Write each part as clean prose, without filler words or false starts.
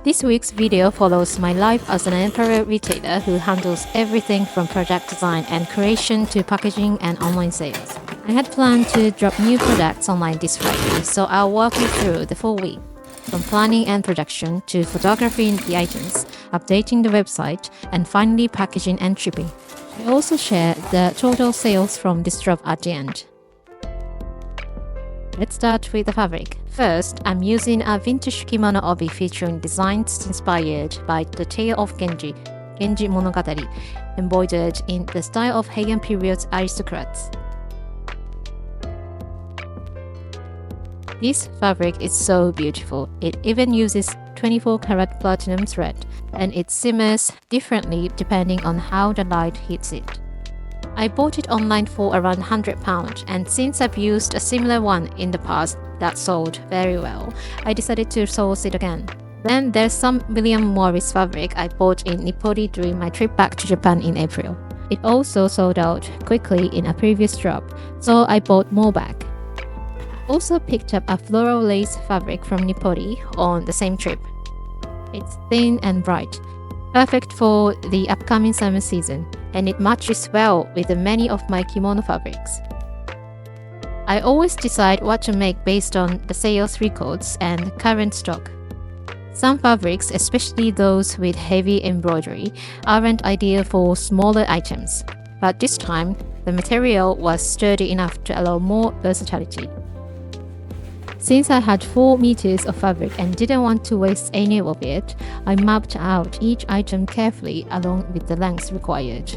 This week's video follows my life as an emperor retailer who handles everything from product design and creation to packaging and online sales. I had planned to drop new products online this Friday, so I'll walk you through the full week, from planning and production to photographing the items, updating the website, and finally packaging and shipping. I also share the total sales from this drop at the end. Let's start with the fabric. First, I'm using a vintage kimono obi featuring designs inspired by the tale of Genji Monogatari, embroidered in the style of Heian period aristocrats. This fabric is so beautiful. It even uses 24-karat platinum thread, and it shimmers differently depending on how the light hits it. I bought it online for around £100, and since I've used a similar one in the past that sold very well, I decided to source it again. Then there's some William Morris fabric I bought in Nippori during my trip back to Japan in April. It also sold out quickly in a previous drop, so I bought more back. I also picked up a floral lace fabric from Nippori on the same trip. It's thin and bright, perfect for the upcoming summer season, and it matches well with many of my kimono fabrics. I always decide what to make based on the sales records and current stock. Some fabrics, especially those with heavy embroidery, aren't ideal for smaller items, but this time the material was sturdy enough to allow more versatility. Since I had 4 meters of fabric and didn't want to waste any of it, I mapped out each item carefully along with the lengths required.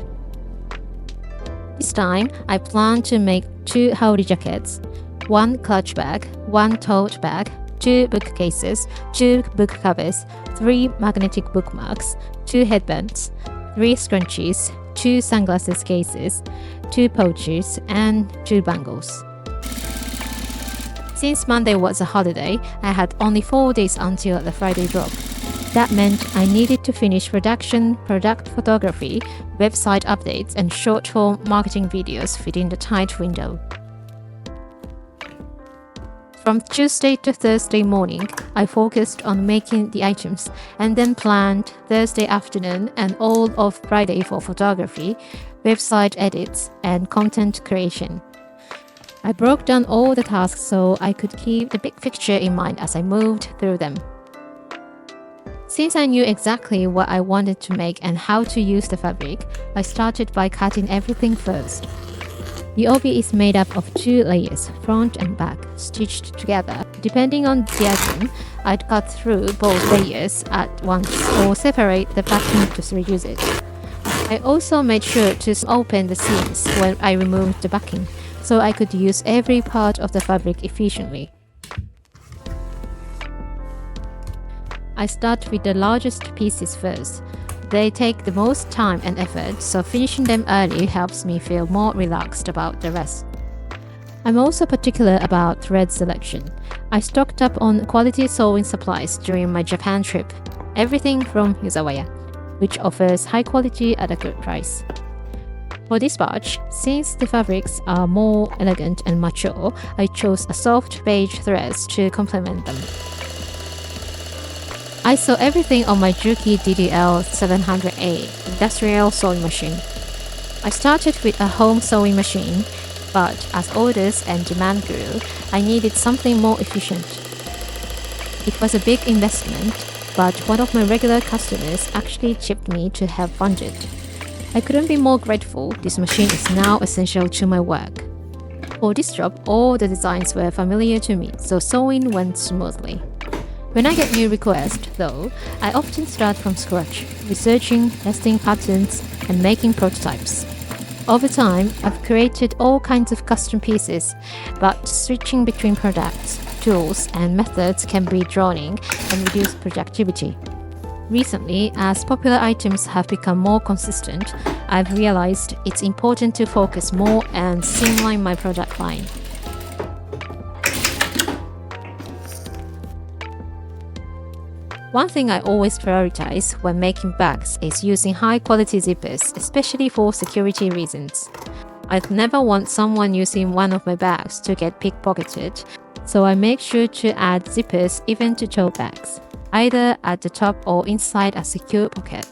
This time, I plan to make 2 haori jackets, 1 clutch bag, 1 tote bag, 2 bookcases, 2 book covers, 3 magnetic bookmarks, 2 headbands, 3 scrunchies, 2 sunglasses cases, 2 pouches, and 2 bangles. Since Monday was a holiday, I had only 4 days until the Friday drop. That meant I needed to finish production, product photography, website updates, and short-form marketing videos within the tight window. From Tuesday to Thursday morning, I focused on making the items and then planned Thursday afternoon and all of Friday for photography, website edits, and content creation. I broke down all the tasks so I could keep the big picture in mind as I moved through them. Since I knew exactly what I wanted to make and how to use the fabric, I started by cutting everything first. The obi is made up of 2 layers, front and back, stitched together. Depending on the item, I'd cut through both layers at once or separate the backing to reduce it. I also made sure to open the seams when I removed the backing, so I could use every part of the fabric efficiently. I start with the largest pieces first. They take the most time and effort, so finishing them early helps me feel more relaxed about the rest. I'm also particular about thread selection. I stocked up on quality sewing supplies during my Japan trip, everything from Yuzawaya, which offers high quality at a good price. For this batch, since the fabrics are more elegant and mature, I chose a soft beige threads to complement them. I sew everything on my Juki DDL 700A industrial sewing machine. I started with a home sewing machine, but as orders and demand grew, I needed something more efficient. It was a big investment, but one of my regular customers actually chipped me to help fund it. I couldn't be more grateful. This machine is now essential to my work. For this job, all the designs were familiar to me, so sewing went smoothly. When I get new requests, though, I often start from scratch, researching, testing patterns, and making prototypes. Over time, I've created all kinds of custom pieces, but switching between products, tools, and methods can be draining and reduce productivity. Recently, as popular items have become more consistent, I've realized it's important to focus more and streamline my product line. One thing I always prioritize when making bags is using high-quality zippers, especially for security reasons. I'd never want someone using one of my bags to get pickpocketed, so I make sure to add zippers even to tote bags. either at the top or inside a secure pocket.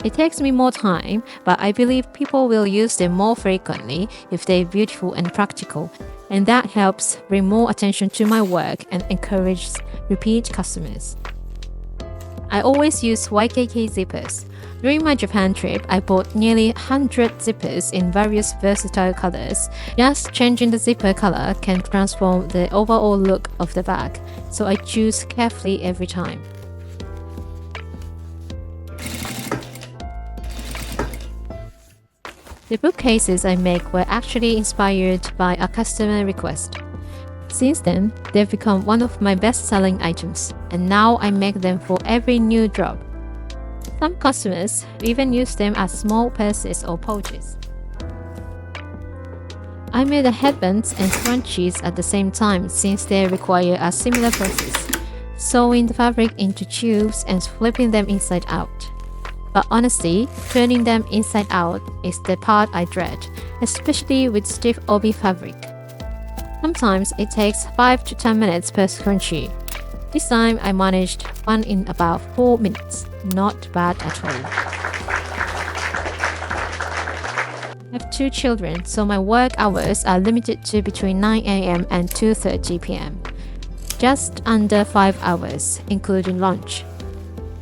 It takes me more time, but I believe people will use them more frequently if they're beautiful and practical, and that helps bring more attention to my work and encourages repeat customers. I always use YKK zippers. During my Japan trip, I bought nearly 100 zippers in various versatile colors. Just changing the zipper color can transform the overall look of the bag, so I choose carefully every time. The bookcases I make were actually inspired by a customer request. Since then, they've become one of my best-selling items, and now I make them for every new drop. Some customers even use them as small purses or pouches. I made the headbands and scrunchies at the same time since they require a similar process, sewing the fabric into tubes and flipping them inside out. But honestly, turning them inside out is the part I dread, especially with stiff obi fabric. Sometimes it takes 5 to 10 minutes per scrunchie. This time I managed one in about 4 minutes. Not bad at all. I have 2 children, so my work hours are limited to between 9 a.m. and 2:30 p.m. Just under 5 hours, including lunch.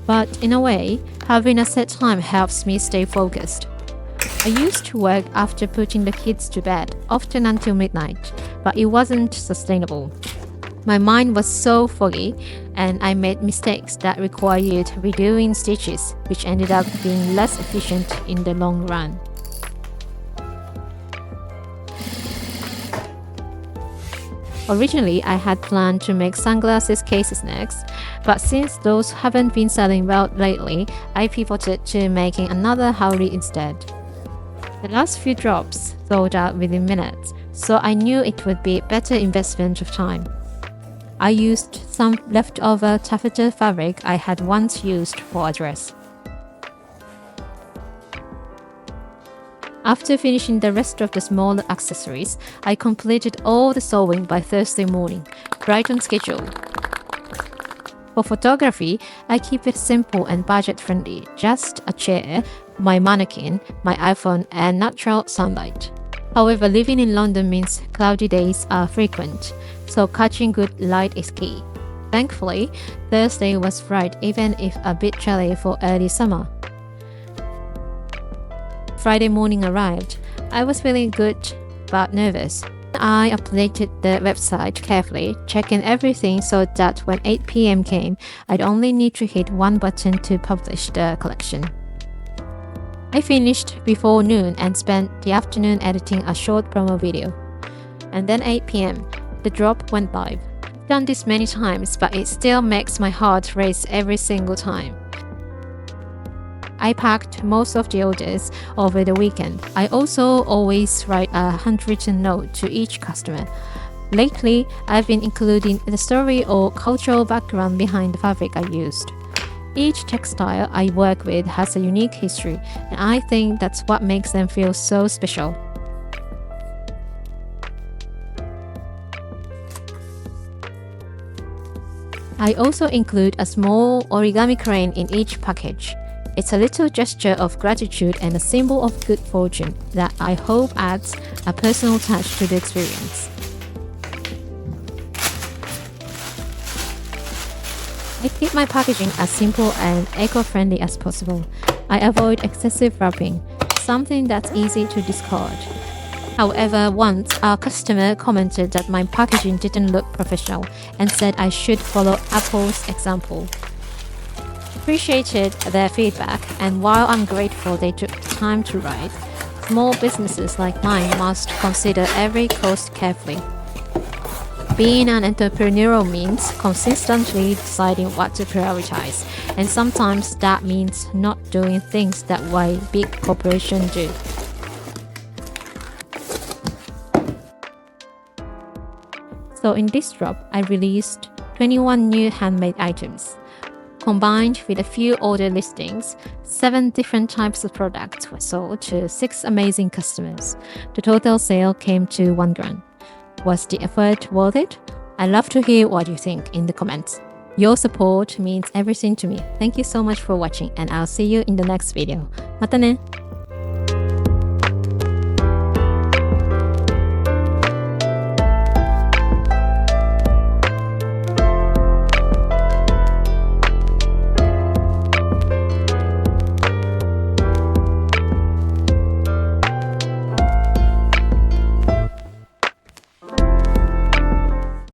But in a way, having a set time helps me stay focused. I used to work after putting the kids to bed, often until midnight, but it wasn't sustainable. My mind was so foggy, and I made mistakes that required redoing stitches, which ended up being less efficient in the long run. Originally, I had planned to make sunglasses cases next, but since those haven't been selling well lately, I pivoted to making another haori instead. The last few drops sold out within minutes, so I knew it would be a better investment of time. I used some leftover taffeta fabric I had once used for a dress. After finishing the rest of the smaller accessories, I completed all the sewing by Thursday morning, right on schedule. For photography, I keep it simple and budget-friendly, just a chair, my mannequin, my iPhone, and natural sunlight. However, living in London means cloudy days are frequent, so catching good light is key. Thankfully, Thursday was bright even if a bit chilly for early summer. Friday morning arrived. I was feeling good but nervous. I updated the website carefully, checking everything so that when 8 p.m. came, I'd only need to hit one button to publish the collection. I finished before noon and spent the afternoon editing a short promo video. And then 8 p.m., the drop went live. I've done this many times, but it still makes my heart race every single time. I packed most of the orders over the weekend. I also always write a handwritten note to each customer. Lately, I've been including the story or cultural background behind the fabric I used. Each textile I work with has a unique history, and I think that's what makes them feel so special. I also include a small origami crane in each package. It's a little gesture of gratitude and a symbol of good fortune that I hope adds a personal touch to the experience. I keep my packaging as simple and eco-friendly as possible. I avoid excessive wrapping, something that's easy to discard. However, once a customer commented that my packaging didn't look professional and said I should follow Apple's example. Appreciated their feedback, and while I'm grateful they took the time to write, small businesses like mine must consider every cost carefully. Being an entrepreneur means consistently deciding what to prioritize, and sometimes that means not doing things that way big corporations do. So in this drop, I released 21 new handmade items. Combined with a few order listings, 7 different types of products were sold to 6 amazing customers. The total sale came to $1,000. Was the effort worth it? I'd love to hear what you think in the comments. Your support means everything to me. Thank you so much for watching, and I'll see you in the next video. またね!